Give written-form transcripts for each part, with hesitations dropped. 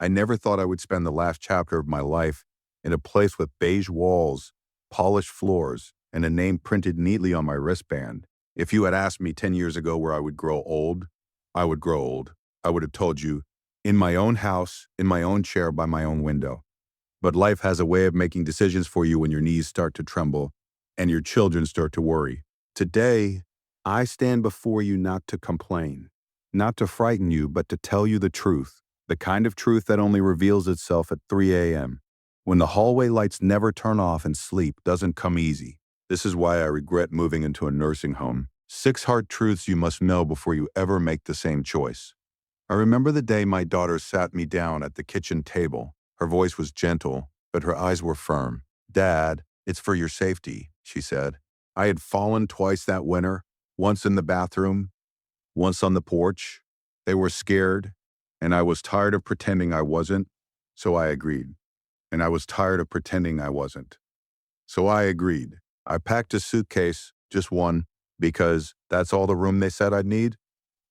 I never thought I would spend the last chapter of my life in a place with beige walls, polished floors, and a name printed neatly on my wristband. If you had asked me 10 years ago where I would grow old, I would grow old. I would have told you, in my own house, in my own chair, by my own window. But life has a way of making decisions for you when your knees start to tremble and your children start to worry. Today, I stand before you not to complain, not to frighten you, but to tell you the truth, the kind of truth that only reveals itself at 3 a.m. when the hallway lights never turn off and sleep doesn't come easy. This is why I regret moving into a nursing home. 6 hard truths you must know before you ever make the same choice. I remember the day my daughter sat me down at the kitchen table. Her voice was gentle, but her eyes were firm. "Dad, it's for your safety," she said. I had fallen twice that winter, once in the bathroom, once on the porch. They were scared, and I was tired of pretending I wasn't, so I agreed. And I was tired of pretending I wasn't. So I agreed. I packed a suitcase, just one, because that's all the room they said I'd need.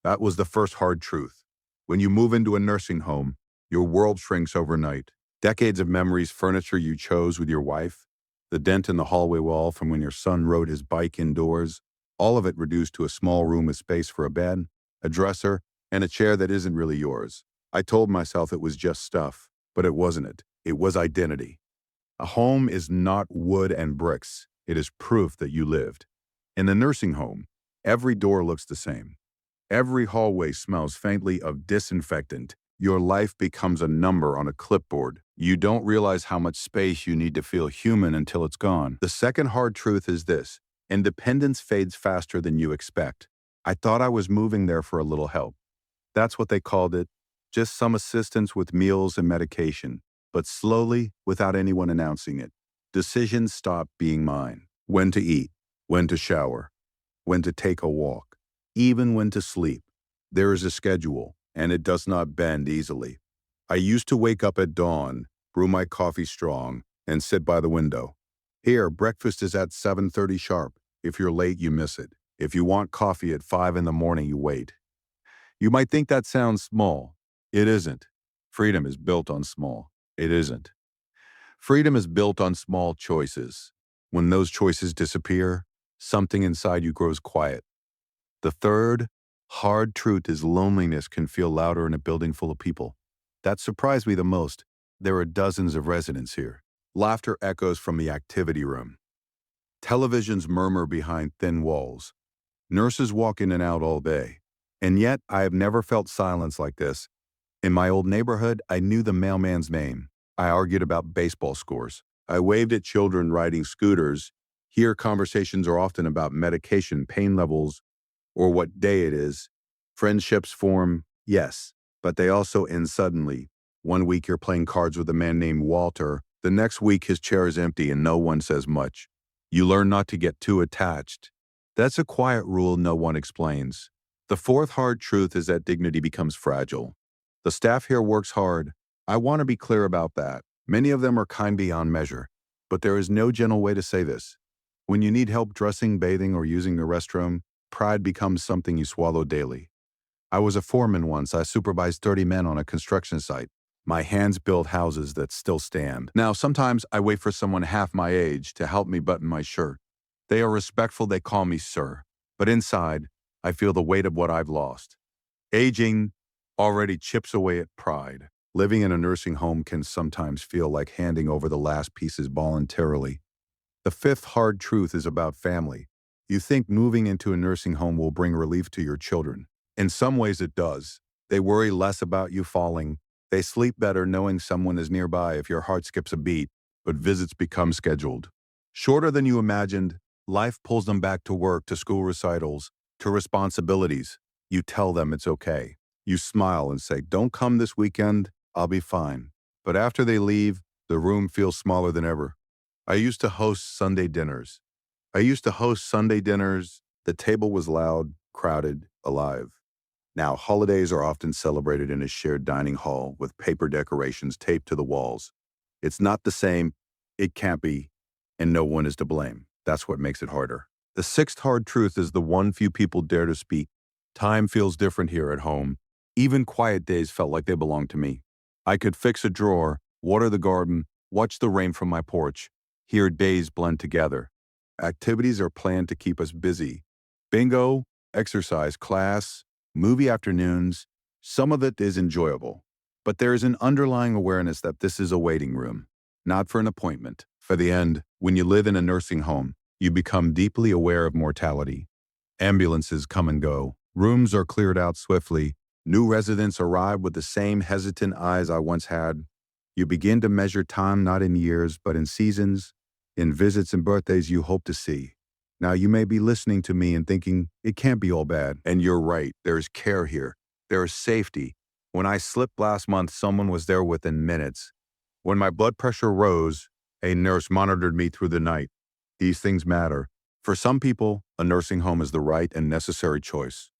That was the first hard truth. When you move into a nursing home, your world shrinks overnight. Decades of memories, furniture you chose with your wife, the dent in the hallway wall from when your son rode his bike indoors, all of it reduced to a small room with space for a bed, a dresser, and a chair that isn't really yours. I told myself it was just stuff, but it wasn't it. It was identity. A home is not wood and bricks. It is proof that you lived. In the nursing home, every door looks the same. Every hallway smells faintly of disinfectant. Your life becomes a number on a clipboard. You don't realize how much space you need to feel human until it's gone. The second hard truth is this: independence fades faster than you expect. I thought I was moving there for a little help. That's what they called it, just some assistance with meals and medication. But slowly, without anyone announcing it, decisions stopped being mine. When to eat, when to shower, when to take a walk, even when to sleep. There is a schedule, and it does not bend easily. I used to wake up at dawn, brew my coffee strong, and sit by the window. Here, breakfast is at 7:30 sharp. If you're late, you miss it. If you want coffee at 5 in the morning, you wait. You might think that sounds small. It isn't. Freedom is built on small. It isn't. Freedom is built on small choices. When those choices disappear, something inside you grows quiet. The third hard truth is loneliness can feel louder in a building full of people. That surprised me the most. There are dozens of residents here. Laughter echoes from the activity room. Televisions murmur behind thin walls. Nurses walk in and out all day. And yet, I have never felt silence like this. In my old neighborhood, I knew the mailman's name. I argued about baseball scores. I waved at children riding scooters. Here, conversations are often about medication, pain levels, or what day it is. Friendships form, yes, but they also end suddenly. One week you're playing cards with a man named Walter. The next week his chair is empty and no one says much. You learn not to get too attached. That's a quiet rule no one explains. The fourth hard truth is that dignity becomes fragile. The staff here works hard. I want to be clear about that. Many of them are kind beyond measure, but there is no gentle way to say this. When you need help dressing, bathing, or using the restroom, pride becomes something you swallow daily. I was a foreman once. I supervised 30 men on a construction site. My hands built houses that still stand. Now, sometimes I wait for someone half my age to help me button my shirt. They are respectful. They call me sir. But inside, I feel the weight of what I've lost. Aging already chips away at pride. Living in a nursing home can sometimes feel like handing over the last pieces voluntarily. The fifth hard truth is about family. You think moving into a nursing home will bring relief to your children. In some ways it does. They worry less about you falling. They sleep better knowing someone is nearby if your heart skips a beat, but visits become scheduled. Shorter than you imagined, life pulls them back to work, to school recitals, to responsibilities. You tell them it's okay. You smile and say, "Don't come this weekend, I'll be fine." But after they leave, the room feels smaller than ever. I used to host Sunday dinners. The table was loud, crowded, alive. Now, holidays are often celebrated in a shared dining hall with paper decorations taped to the walls. It's not the same, it can't be, and no one is to blame. That's what makes it harder. The sixth hard truth is the one few people dare to speak. Time feels different here at home. Even quiet days felt like they belonged to me. I could fix a drawer, water the garden, watch the rain from my porch. Here days blend together. Activities are planned to keep us busy. Bingo, exercise class, movie afternoons, some of it is enjoyable. But there is an underlying awareness that this is a waiting room, not for an appointment. For the end, when you live in a nursing home, you become deeply aware of mortality. Ambulances come and go. Rooms are cleared out swiftly. New residents arrive with the same hesitant eyes I once had. You begin to measure time not in years, but in seasons, in visits and birthdays you hope to see. Now you may be listening to me and thinking, it can't be all bad. And you're right, there is care here. There is safety. When I slipped last month, someone was there within minutes. When my blood pressure rose, a nurse monitored me through the night. These things matter. For some people, a nursing home is the right and necessary choice.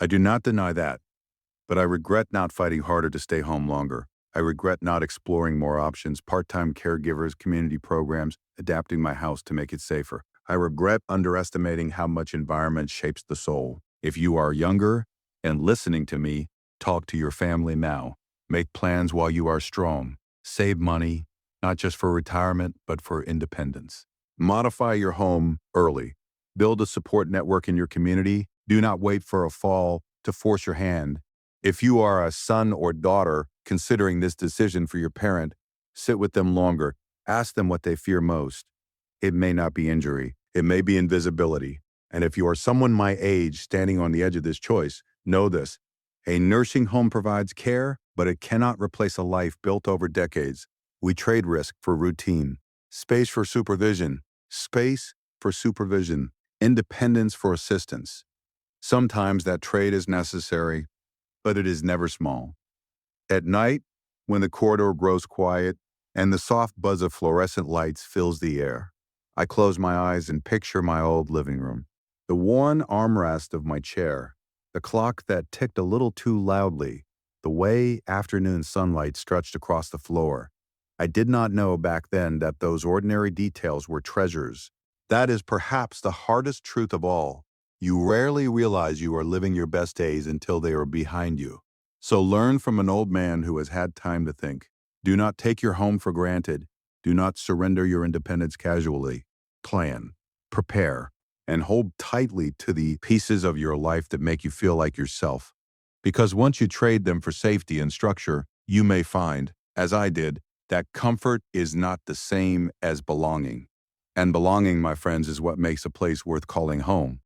I do not deny that, but I regret not fighting harder to stay home longer. I regret not exploring more options, part-time caregivers, community programs, adapting my house to make it safer. I regret underestimating how much environment shapes the soul. If you are younger and listening to me, talk to your family now. Make plans while you are strong. Save money, not just for retirement, but for independence. Modify your home early. Build a support network in your community. Do not wait for a fall to force your hand. If you are a son or daughter considering this decision for your parent, sit with them longer. Ask them what they fear most. It may not be injury. It may be invisibility. And if you are someone my age standing on the edge of this choice, know this. A nursing home provides care, but it cannot replace a life built over decades. We trade risk for routine, space for supervision, independence for assistance. Sometimes that trade is necessary, but it is never small. At night, when the corridor grows quiet and the soft buzz of fluorescent lights fills the air, I close my eyes and picture my old living room. The worn armrest of my chair, the clock that ticked a little too loudly, the way afternoon sunlight stretched across the floor. I did not know back then that those ordinary details were treasures. That is perhaps the hardest truth of all. You rarely realize you are living your best days until they are behind you. So learn from an old man who has had time to think. Do not take your home for granted. Do not surrender your independence casually. Plan, prepare, and hold tightly to the pieces of your life that make you feel like yourself. Because once you trade them for safety and structure, you may find, as I did, that comfort is not the same as belonging. And belonging, my friends, is what makes a place worth calling home.